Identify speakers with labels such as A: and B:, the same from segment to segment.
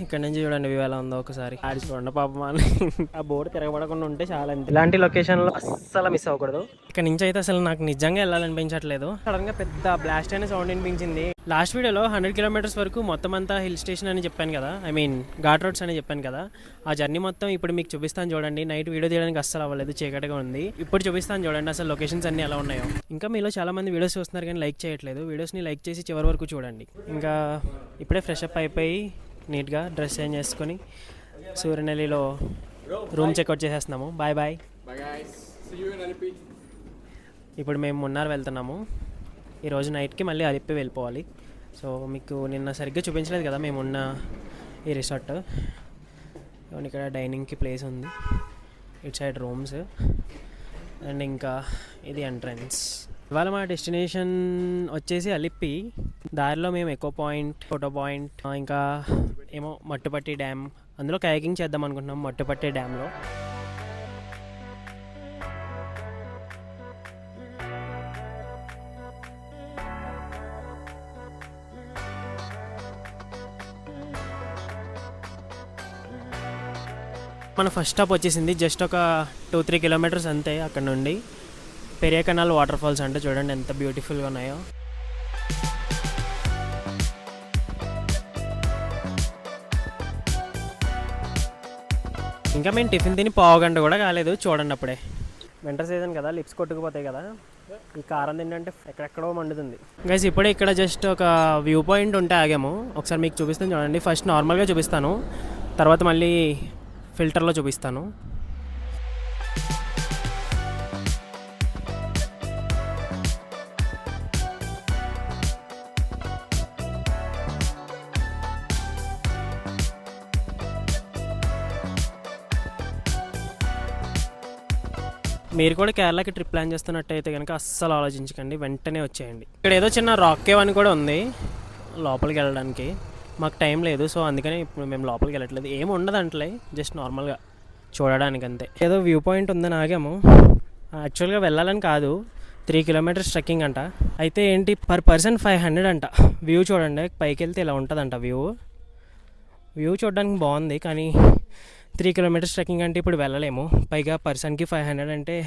A: ఇక్కడ నుంచి చూడండి వ్యూ ఎలా ఉందో ఒకసారి. ఆడి చూడండి పాపం అని ఆ బోర్డు తిరగబడకుండా ఉంటే చాలా. ఇలాంటి లొకేషన్లో అస్సలు మిస్ అవ్వకూడదు. ఇక్కడ నుంచి అయితే అసలు నాకు నిజంగా వెళ్ళాలనిపించట్లేదు. సడన్ గా పెద్ద బ్లాస్ట్ అయిన సౌండ్ వినిపించింది. లాస్ట్ వీడియోలో 100 కిలోమీటర్స్ వరకు మొత్తం అంతా హిల్ స్టేషన్ అని చెప్పాను కదా, ఐ మీన్ ఘాట్ రోడ్స్ అని చెప్పాను కదా. ఆ జర్నీ మొత్తం ఇప్పుడు మీకు చూపిస్తాను చూడండి. నైట్ వీడియో తీయడానికి అస్సలు అవ్వలేదు, చీకటిగా ఉంది. ఇప్పుడు చూపిస్తాను చూడండి అసలు లొకేషన్స్ అన్ని ఎలా ఉన్నాయో. ఇంకా మీలో చాలా మంది వీడియోస్ చూస్తున్నారు కానీ లైక్ చేయట్లేదు. వీడియోస్ని లైక్ చేసి చివరి వరకు చూడండి. ఇంకా ఇప్పుడే ఫ్రెష్ అప్ అయిపోయి నీట్గా డ్రెస్ చేంజ్ చేసుకొని సూర్యనెల్లిలో రూమ్ చెక్అవుట్ చేసేస్తున్నాము. Bye bye. ఇప్పుడు మేము మున్నార్ వెళ్తున్నాము. ఈరోజు నైట్కి మళ్ళీ అలిప్పి వెళ్ళిపోవాలి. సో మీకు నిన్న సరిగ్గా చూపించలేదు కదా మేమున్న ఈ రిసార్ట్. ఇక్కడ డైనింగ్కి ప్లేస్ ఉంది, ఇటు సైడ్ రూమ్స్, అండ్ ఇంకా ఇది ఎంట్రన్స్. ఇవాళ మా డెస్టినేషన్ వచ్చేసి అలిప్పి. దారిలో మేము ఎకో పాయింట్, ఫోటో పాయింట్, ఇంకా ఏమో మట్టుపట్టి డ్యామ్, అందులో కయాకింగ్ చేద్దాం అనుకుంటున్నాం మట్టుపట్టి డ్యామ్లో. మన ఫస్ట్ స్టాప్ వచ్చేసింది జస్ట్ ఒక 2-3 కిలోమీటర్స్ అంతే అక్కడ నుండి. పెరియ కెనాల్ వాటర్ ఫాల్స్ అంటే చూడండి ఎంత బ్యూటిఫుల్గా ఉన్నాయో. ఇంకా మేము టిఫిన్ తిని పావుగంట కూడా కాలేదు చూడండి. అప్పుడే వింటర్ సీజన్ కదా, లిప్స్ కొట్టుకుపోతాయి కదా. ఈ కారం తింటే ఎక్కడెక్కడో మండుతుంది. గైస్ ఇప్పుడే ఇక్కడ జస్ట్ ఒక వ్యూ పాయింట్ ఉంటే ఆగాము. ఒకసారి మీకు చూపిస్తాను చూడండి. ఫస్ట్ నార్మల్గా చూపిస్తాను, తర్వాత మళ్ళీ ఫిల్టర్లో చూపిస్తాను. మీరు కూడా కేరళకి ట్రిప్ ప్లాన్ చేస్తున్నట్టయితే కనుక అస్సలు ఆలోచించకండి, వెంటనే వచ్చేయండి. ఇక్కడ ఏదో చిన్న రాక్ కేవ్ అని కూడా ఉంది లోపలికి వెళ్ళడానికి. మాకు టైం లేదు, సో అందుకని ఇప్పుడు మేము లోపలికి వెళ్ళట్లేదు. ఏమి ఉండదు అంటలే, జస్ట్ నార్మల్గా చూడడానికి అంతే. ఏదో వ్యూ పాయింట్ ఉందని ఆగాము. యాక్చువల్గా వెళ్ళాలని కాదు, 3 కిలోమీటర్స్ ట్రెక్కింగ్ అంట. అయితే ఏంటి పర్ పర్సన్ 500 అంట. వ్యూ చూడండి, పైకి వెళ్తే ఇలా ఉంటుందంట వ్యూ చూడడానికి బాగుంది. కానీ 3 కిలోమీటర్స్ ట్రెక్కింగ్ అంటే ఇప్పుడు వెళ్ళలేము. పైగా పర్సన్కి 500 అంటే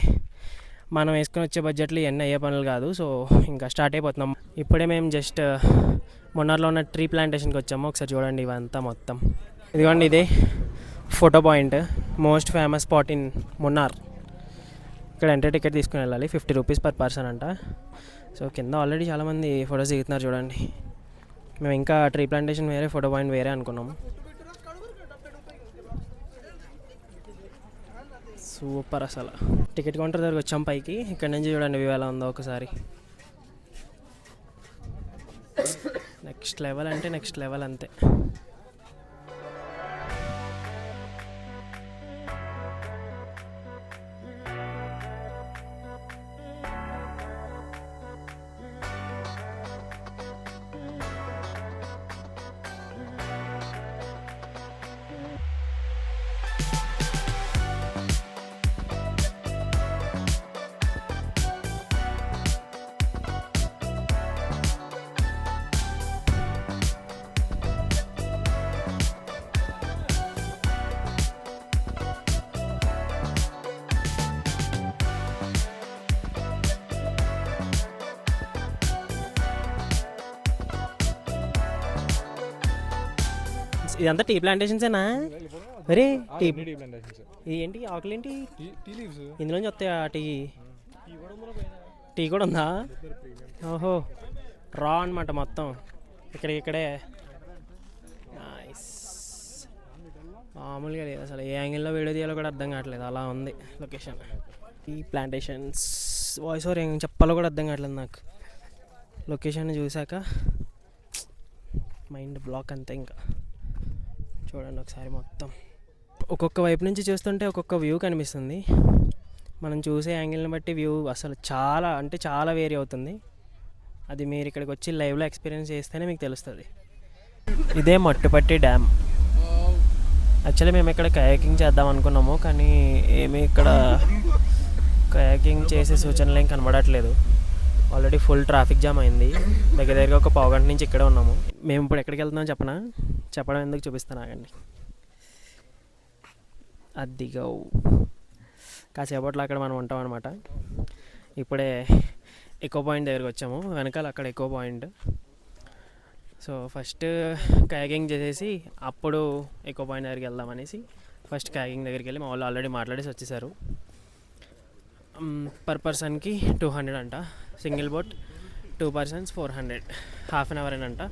A: మనం వేసుకొని వచ్చే బడ్జెట్లో ఇవన్నీ అయ్యే పనులు కాదు. సో ఇంకా స్టార్ట్ అయిపోతున్నాం. ఇప్పుడే మేము జస్ట్ మున్నార్లో ఉన్న ట్రీ ప్లాంటేషన్కి వచ్చాము. ఒకసారి చూడండి ఇవంతా మొత్తం. ఇదిగోండి ఇదే photo point, most famous spot in Munnar. ఇక్కడ ఎంట్రీ టికెట్ తీసుకుని వెళ్ళాలి, 50 రూపీస్ పర్ పర్సన్ అంట. సో కింద ఆల్రెడీ చాలామంది ఫొటోస్ దిగుతున్నారు చూడండి. మేము ఇంకా ట్రీ ప్లాంటేషన్ వేరే, ఫోటో పాయింట్ వేరే అనుకున్నాము. సూపర్ అసలు. టికెట్ కౌంటర్ దగ్గరకు వచ్చాం పైకి. ఇక్కడ నుంచి చూడండి వ్యూ ఎలా ఉందో ఒకసారి. నెక్స్ట్ లెవెల్ అంటే నెక్స్ట్ లెవెల్ అంతే. ఇదంతా టీ ప్లాంటేషన్సేనా? అరే ఏంటి ఆకులు ఏంటి ఇందులోంచి వస్తాయా? టీ కూడా ఉందా? ఓహో, రా అనమాట మొత్తం ఇక్కడే. నైస్. మామూలుగా లేదు అసలు, ఏ యాంగిల్లో వీడియో తీయాలో కూడా అర్థం కావట్లేదు, అలా ఉంది లొకేషన్. ఈ ప్లాంటేషన్స్ వాయిస్ ఓవర్ ఏం చెప్పాలో కూడా అర్థం కావట్లేదు నాకు. లొకేషన్ చూశాక మైండ్ బ్లాక్ అంతే. ఇంకా చూడండి ఒకసారి మొత్తం. ఒక్కొక్క వైపు నుంచి చూస్తుంటే ఒక్కొక్క వ్యూ కనిపిస్తుంది. మనం చూసే యాంగిల్ని బట్టి వ్యూ అసలు చాలా అంటే చాలా వేరీ అవుతుంది. అది మీరు ఇక్కడికి వచ్చి లైవ్లో ఎక్స్పీరియన్స్ చేస్తేనే మీకు తెలుస్తుంది. ఇదే మట్టుపట్టి డ్యామ్. యాక్చువల్లీ మేము ఇక్కడ కయాకింగ్ చేద్దాం అనుకున్నాము, కానీ ఏమీ ఇక్కడ కయాకింగ్ చేసే సూచనలు ఏం కనబడట్లేదు. ఆల్రెడీ ఫుల్ ట్రాఫిక్ జామ్ అయింది. దగ్గర దగ్గరగా ఒక పావు గంట నుంచి ఇక్కడే ఉన్నాము. మేము ఇప్పుడు ఎక్కడికి వెళ్తున్నాం చెప్పడం ఎందుకు చూపిస్తాను ఆగండి. అదిగో కాసేపట్లో అక్కడ మనం ఉంటాం అనమాట. ఇప్పుడే ఎకో పాయింట్ దగ్గరికి వచ్చాము. వెనకాల అక్కడ echo point. So first kayaking చేసేసి అప్పుడు ఎకో పాయింట్ దగ్గరికి వెళ్దామనేసి ఫస్ట్ కయాకింగ్ దగ్గరికి వెళ్ళి మా వాళ్ళు ఆల్రెడీ మాట్లాడేసి వచ్చేసారు. పర్ పర్సన్కి 200 అంట. Single boat 2 persons 400, half an hour అంట.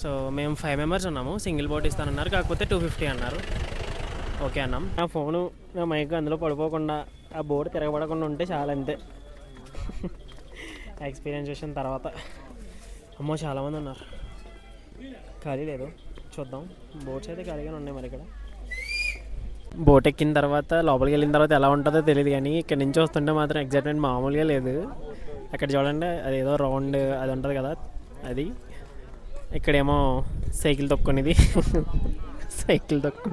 A: సో మేము 5 members ఉన్నాము. సింగిల్ బోట్ ఇస్తానన్నారు, కాకపోతే 250 అన్నారు. ఓకే అన్నాం. నా ఫోను నా మైక్ అందులో పడిపోకుండా ఆ బోట్ తిరగబడకుండా ఉంటే చాలా, అంతే. ఎక్స్పీరియన్స్ చేసిన తర్వాత అమ్మో చాలామంది ఉన్నారు. ఖాళీ లేదు, చూద్దాం. బోట్స్ అయితే ఖాళీగానే ఉన్నాయి. మరి ఇక్కడ బోట్ ఎక్కిన తర్వాత లోపలికి వెళ్ళిన తర్వాత ఎలా ఉంటుందో తెలియదు, కానీ ఇక్కడ నుంచి వస్తుంటే మాత్రం ఎగ్జైట్మెంట్ మామూలుగా లేదు. అక్కడ చూడండి, అదేదో రౌండ్ అది ఉంటుంది కదా, అది. ఇక్కడేమో సైకిల్ తొక్కునేది. సైకిల్ తొక్కు,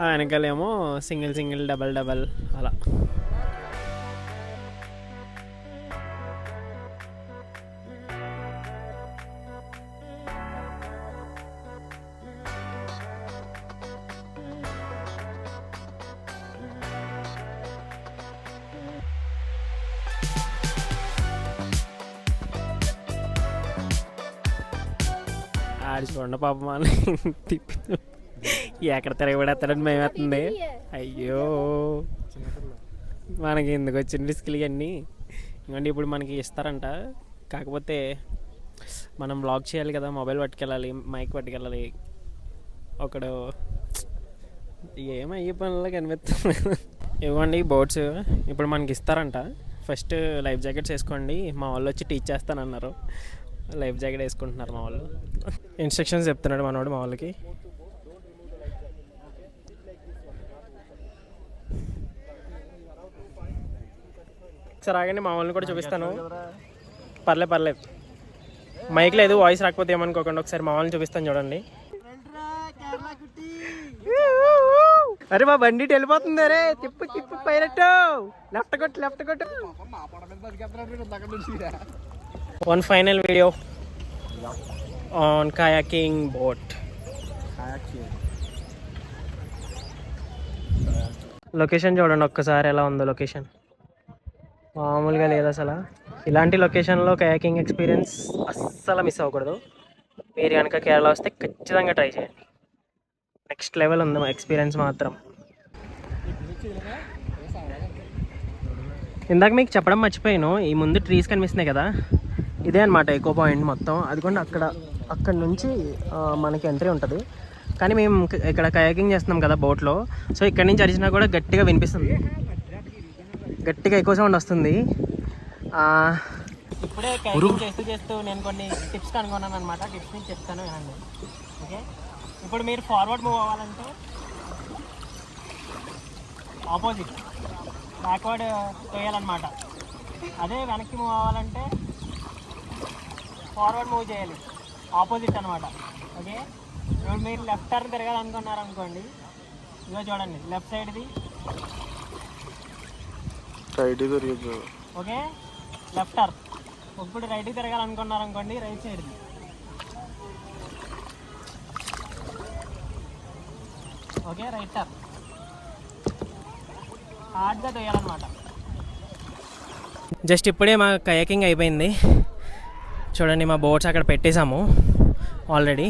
A: వెనకాలేమో సింగిల్ డబల్ అలా. ఆడి చూడండి పాపం అని తిప్పి ఎక్కడ తిరగబడేస్తాడని మేమేస్తుంది. అయ్యో మనకి ఎందుకు వచ్చిన రిస్క్లు ఇవన్నీ. ఎందుకంటే ఇప్పుడు మనకి ఇస్తారంట, కాకపోతే మనం బ్లాగ్ చేయాలి కదా, మొబైల్ పట్టుకెళ్ళాలి, మైక్ పట్టుకెళ్ళాలి. ఒకడు ఏమయ్యే పనుల్లో కనిపిస్తుంది. ఇవ్వండి బోట్స్ ఇప్పుడు మనకి ఇస్తారంట. ఫస్ట్ లైఫ్ జాకెట్స్ వేసుకోండి, మా వాళ్ళు వచ్చి టీచ్ చేస్తానన్నారు. లైఫ్ జాకెట్ వేసుకుంటున్నారు మా వాళ్ళు. ఇన్స్ట్రక్షన్స్ చెప్తున్నాడు మనోడు మా వాళ్ళకి. ఒకసారి ఆగండి, మా వాళ్ళని కూడా చూపిస్తాను. పర్లేదు, మైక్ లేదు, వాయిస్ రాకపోతే ఏమనుకోకుండా. ఒకసారి మా వాళ్ళని చూపిస్తాను, చూడండి. అరే మా బండి వెళ్ళిపోతుంది. అరే తిప్పు పైరట్టు, లెఫ్ట్ కొట్టు. One final video on kayaking boat. Location చూడండి ఒక్కసారి ఎలా ఉందో. లొకేషన్ మామూలుగా లేదు అసలు. ఇలాంటి లొకేషన్లో కయాకింగ్ ఎక్స్పీరియన్స్ అస్సలు మిస్ అవ్వకూడదు. మీరు కనుక కేరళ వస్తే ఖచ్చితంగా ట్రై చేయండి. నెక్స్ట్ లెవెల్ ఉంది ఎక్స్పీరియన్స్ మాత్రం. ఇందాక మీకు చెప్పడం మర్చిపోయాను, ఈ ముందు ట్రీస్ కనిపిస్తున్నాయి కదా, ఇదే అనమాట ఎకో పాయింట్ మొత్తం. అది కూడా అక్కడ నుంచి మనకి ఎంట్రీ ఉంటుంది. కానీ మేము ఇక్కడ కయాకింగ్ చేస్తున్నాం కదా బోట్లో, సో ఇక్కడ నుంచి అరిచినా కూడా గట్టిగా వినిపిస్తుంది, గట్టిగా ఎక్కువ సౌండ్ వస్తుంది. ఇప్పుడే కయాకింగ్ చేస్తూ నేను కొన్ని టిప్స్ కనుగొన్నాను అనమాట. టిప్స్ నేను చెప్తాను వినండి. ఓకే, ఇప్పుడు మీరు ఫార్వర్డ్ మూవ్ అవ్వాలంటే ఆపోజిట్, బ్యాక్వర్డ్ తోయాలన్నమాట. అదే వెనక్కి మూవ్ అవ్వాలంటే ఫార్వర్డ్ మూవ్ చేయాలి, ఆపోజిట్ అనమాట. ఓకే, ఇప్పుడు మీరు లెఫ్ట్ టర్న్ తిరగాలనుకున్నారనుకోండి, ఇదో చూడండి, లెఫ్ట్ సైడ్ది రైట్. Okay, left turn. ఇప్పుడు రైట్కి తిరగాలనుకున్నారనుకోండి, రైట్ సైడ్ది. Okay, right turn. హార్డ్గా తోయాలన్నమాట. జస్ట్ ఇప్పుడే మా కయాకింగ్ అయిపోయింది. చూడండి, మా బోట్స్ అక్కడ పెట్టేశాము ఆల్రెడీ.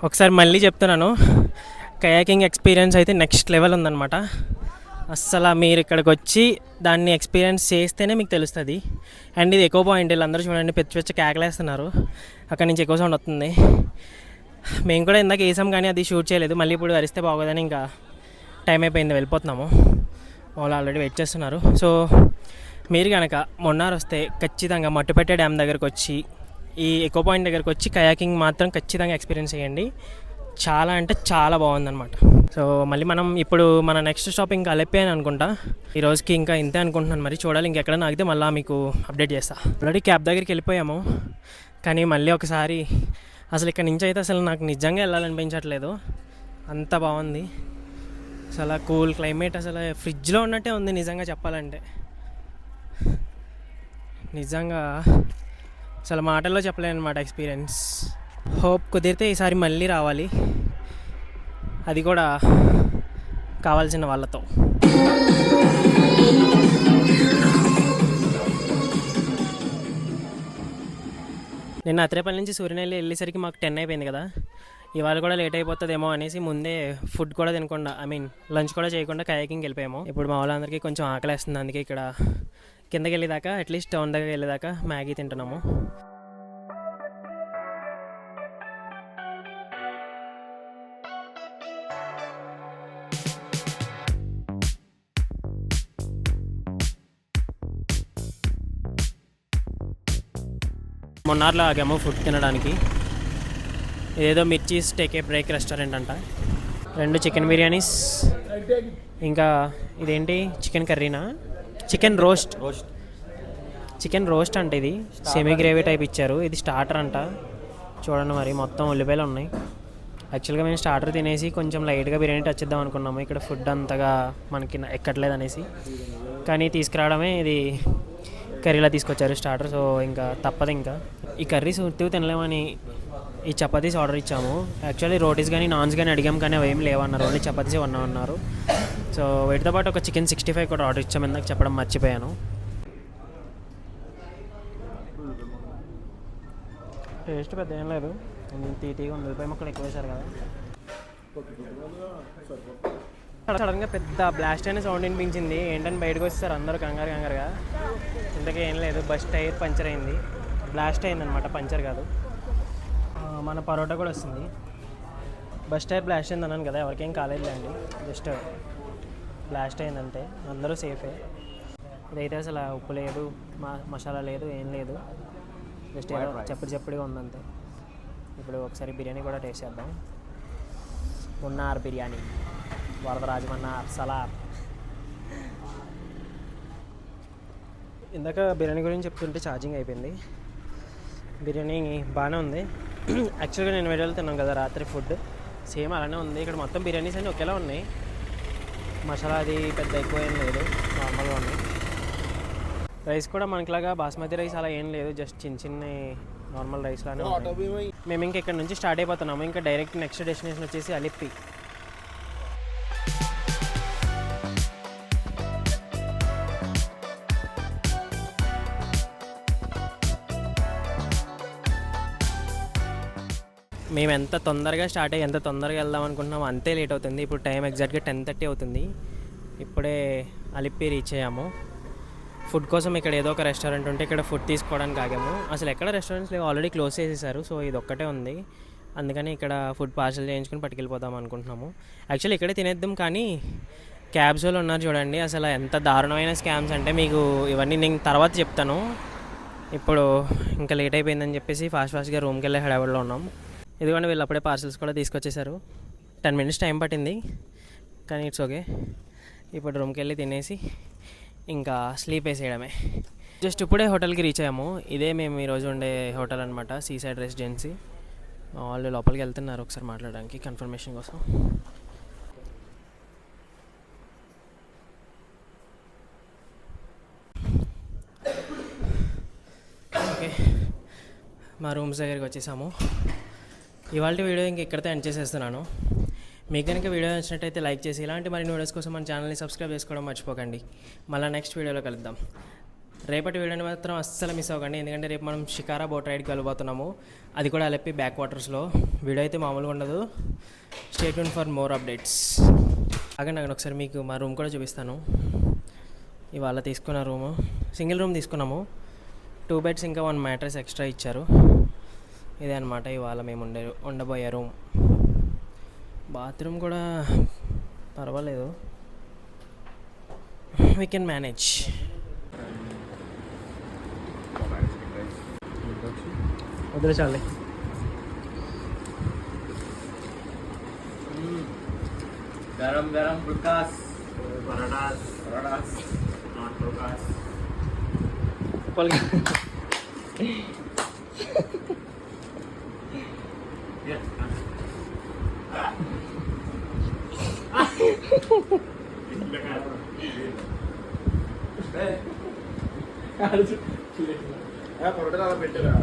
A: ఒకసారి మళ్ళీ చెప్తున్నాను, కయాకింగ్ ఎక్స్పీరియన్స్ అయితే నెక్స్ట్ లెవెల్ ఉందన్నమాట. అస్సలు మీరు ఇక్కడికి వచ్చి దాన్ని ఎక్స్పీరియన్స్ చేస్తేనే మీకు తెలుస్తుంది. అండ్ ఇది ఎకో పాయింట్. వీళ్ళందరూ చూడండి పెచ్చ కేకలేస్తున్నారు, అక్కడి నుంచి ఎక్కువ సౌండ్ వస్తుంది. మేము కూడా ఇందాక వేసాం కానీ అది షూట్ చేయలేదు. మళ్ళీ ఇప్పుడు అరిస్తే బాగోదని ఇంకా టైం అయిపోయింది, వెళ్ళిపోతున్నాము. వాళ్ళు ఆల్రెడీ వెయిట్ చేస్తున్నారు. సో మీరు కనుక మొన్నార్ వస్తే ఖచ్చితంగా మట్టుపెట్టే డ్యామ్ దగ్గరకు వచ్చి, ఈ ఎకో పాయింట్ దగ్గరకు వచ్చి కయాకింగ్ మాత్రం ఖచ్చితంగా ఎక్స్పీరియన్స్ చేయండి. చాలా అంటే చాలా బాగుందన్నమాట. సో మళ్ళీ మనం ఇప్పుడు మన నెక్స్ట్ స్టాప్ ఇంకా అలెప్పే అని అనుకుంటా. ఈ రోజుకి ఇంకా ఇంతే అనుకుంటున్నాను. మరి చూడాలి, ఇంకెక్కడ ఆగితే మళ్ళీ మీకు అప్డేట్ చేస్తా. ఆల్రెడీ క్యాబ్ దగ్గరికి వెళ్ళిపోయాము, కానీ మళ్ళీ ఒకసారి అసలు ఇక్కడ నుంచి అయితే అసలు నాకు నిజంగా వెళ్ళాలనిపించట్లేదు. అంత బాగుంది అసలు, కూల్ క్లైమేట్, అసలు ఫ్రిడ్జ్లో ఉన్నట్టే ఉంది నిజంగా చెప్పాలంటే. నిజంగా అసలు మాటల్లో చెప్పలేను అనమాట ఎక్స్పీరియన్స్. హోప్ కుదిరితే ఈసారి మళ్ళీ రావాలి, అది కూడా కావాల్సిన వాళ్ళతో. నేను అత్రేపల్లి నుంచి సూర్యనెల్లి వెళ్ళేసరికి మాకు 10 అయిపోయింది కదా. ఇవాళ కూడా లేట్ అయిపోతుందేమో అనేసి ముందే ఫుడ్ కూడా తినకుండా, లంచ్ కూడా చేయకుండా కయాకింగ్ వెళ్ళిపోయాము. ఇప్పుడు మా వాళ్ళందరికీ కొంచెం ఆకలేస్తుంది, అందుకే ఇక్కడ కిందకి వెళ్ళేదాకా అట్లీస్ట్ టౌన్ దగ్గర వెళ్ళేదాకా మ్యాగీ తింటున్నాము. మొన్నార్లో ఆగాము ఫుడ్ తినడానికి. ఏదో మిర్చి స్టేకే బ్రేక్ రెస్టారెంట్ అంట. 2 చికెన్ బిర్యానీస్, ఇంకా ఇదేంటి చికెన్ కర్రీనా, చికెన్ రోస్ట్ అంటే ఇది సెమీ గ్రేవీ టైప్ ఇచ్చారు. ఇది స్టార్టర్ అంట. చూడండి మరి మొత్తం ఉల్లిపాయలు ఉన్నాయి. యాక్చువల్గా మేము స్టార్టర్ తినేసి కొంచెం లైట్గా బిర్యానీ టచ్ ఇద్దాం అనుకున్నాము. ఇక్కడ ఫుడ్ అంతగా మనకి ఎక్కట్లేదు అనేసి, కానీ తీసుకురావడమే ఇది కర్రీలా తీసుకొచ్చారు స్టార్టర్. సో ఇంకా తప్పదు, ఇంకా ఈ కర్రీస్ ఉత్తివి తినలేమని ఈ చపాతీస్ ఆర్డర్ ఇచ్చాము. యాక్చువల్లీ రోటీస్ కానీ నాన్స్ కానీ అడిగాం, కానీ అవి ఏం లేవన్నారు, ఓన్లీ చపాతీస్ అన్నారు. సో వీటితో పాటు ఒక చికెన్ 65 కూడా ఆర్డర్ ఇచ్చాము. ఇందాక చెప్పడం మర్చిపోయాను. టేస్ట్ పెద్ద ఏం లేదు, తీటీగా ఉంది. ఉల్లిపాయ ముక్కలు ఎక్కువ వేశారు కదా. సడన్గా పెద్ద బ్లాస్ట్ అయిన సౌండ్ వినిపించింది. ఏంటని బయటకు వచ్చేసారు అందరూ కంగారుగా. ఇంతకీ ఏం లేదు, బస్ టైర్ పంచర్ అయింది. బ్లాస్ట్ అయిందనమాట, పంచర్ కాదు. మన పరోటా కూడా వస్తుంది. బస్ టైర్ బ్లాస్ట్ అయింది అన్నాను కదా, ఎవరికేం కాలేదులేండి, జస్ట్ బ్లాస్ట్ అయిందంటే. అందరూ సేఫే. ఇదైతే అసలు ఉప్పు లేదు, మసాలా లేదు, ఏం లేదు, జస్ట్ ఏదో చప్పడిగా ఉందంతే. ఇప్పుడు ఒకసారి బిర్యానీ కూడా టేస్ట్ చేద్దాం. మున్నార్ బిర్యానీ, వరదరాజమన్నార్ సలార్. ఇందాక బిర్యానీ గురించి చెప్తుంటే ఛార్జింగ్ అయిపోయింది. బిర్యానీ బాగానే ఉంది. యాక్చువల్గా నేను వీడియోలో తిన్నాను కదా రాత్రి, ఫుడ్ సేమ్ అలానే ఉంది. ఇక్కడ మొత్తం బిర్యానీస్ అన్నీ ఒకేలా ఉన్నాయి. మసాలా అది పెద్ద ఎక్కువ ఏం లేదు, నార్మల్గా ఉన్నాయి. రైస్ కూడా మనకిలాగా బాస్మతి రైస్ అలా ఏం లేదు, జస్ట్ చిన్న నార్మల్ రైస్ లానే ఉన్నాయి. మేము ఇంకా ఇక్కడ నుంచి స్టార్ట్ అయిపోతున్నాము. ఇంకా డైరెక్ట్ నెక్స్ట్ డెస్టినేషన్ వచ్చేసి అలిప్పి. మేము ఎంత తొందరగా స్టార్ట్ అయ్యి ఎంత తొందరగా వెళ్దాం అనుకుంటున్నాము అంతే లేట్ అవుతుంది. ఇప్పుడు టైం ఎగ్జాక్ట్గా 10:30 అవుతుంది. ఇప్పుడే అలిప్పి రీచ్ అయ్యాము. ఫుడ్ కోసం ఇక్కడ ఏదో ఒక రెస్టారెంట్ ఉంటే ఇక్కడ ఫుడ్ తీసుకోవడానికి ఆగాము. అసలు ఎక్కడ రెస్టారెంట్స్ లేవు, ఆల్రెడీ క్లోజ్ చేసేసారు. సో ఇది ఒక్కటే ఉంది, అందుకని ఇక్కడ ఫుడ్ పార్సల్ చేయించుకొని పట్టుకెళ్ళిపోదాం అనుకుంటున్నాము. యాక్చువల్లీ ఇక్కడే తినేద్దాం, కానీ క్యాబ్స్ వాళ్ళు ఉన్నారు చూడండి, అసలు ఎంత దారుణమైన స్కామ్స్ అంటే మీకు ఇవన్నీ నేను తర్వాత చెప్తాను. ఇప్పుడు ఇంకా లేట్ అయిపోయిందని చెప్పేసి ఫాస్ట్గా రూమ్కి వెళ్ళే హడావిడిలో ఉన్నాం. ఇదిగోండి వీళ్ళు అప్పుడే పార్సల్స్ కూడా తీసుకొచ్చేసారు. 10 minutes టైం పట్టింది, కానీ ఇట్స్ ఓకే. ఇప్పుడు రూమ్కి వెళ్ళి తినేసి ఇంకా స్లీప్ వేసేయడమే. జస్ట్ ఇప్పుడే హోటల్కి రీచ్ అయ్యాము. ఇదే మేము ఈరోజు ఉండే హోటల్ అనమాట, సీసైడ్ రెసిడెన్సీ. వాళ్ళు లోపలికి వెళ్తున్నారు ఒకసారి మాట్లాడడానికి కన్ఫర్మేషన్ కోసం. ఓకే, మా రూమ్స్ దగ్గరికి వచ్చేసాము. ఇవాళ వీడియో ఇంక ఇక్కడితో ఎండ్ చేసేస్తున్నాను. మీకు కనుక వీడియో నచ్చినట్టయితే లైక్ చేసి ఇలాంటి మరిన్ని వీడియోస్ కోసం మన ఛానల్ని సబ్స్క్రైబ్ చేసుకోవడం మర్చిపోకండి. మళ్ళీ నెక్స్ట్ వీడియోలో కలుద్దాం. రేపటి వీడియోని మాత్రం అస్సలు మిస్ అవ్వకండి, ఎందుకంటే రేపు మనం షికారా బోట్ రైడ్కి వెళ్ళబోతున్నాము. అది కూడా అలిప్పి బ్యాక్ వాటర్స్లో. వీడియో అయితే మామూలుగా ఉండదు. Stay tune for more updates. అక్కడ ఒకసారి మీకు మా రూమ్ కూడా చూపిస్తాను. ఇవాళ తీసుకున్న రూము సింగిల్ రూమ్ తీసుకున్నాము. 2 beds ఇంకా 1 mattress ఎక్స్ట్రా ఇచ్చారు. ఇదే అనమాట ఇవాళ మేము ఉండబోయే రూమ్. బాత్రూమ్ కూడా పర్వాలేదు, వీ కెన్ మేనేజ్. వదిలే చాలే.
B: गरम गरम फुल्कास पराठास नॉट फुल्कास పొరటలు అలా పెట్టారా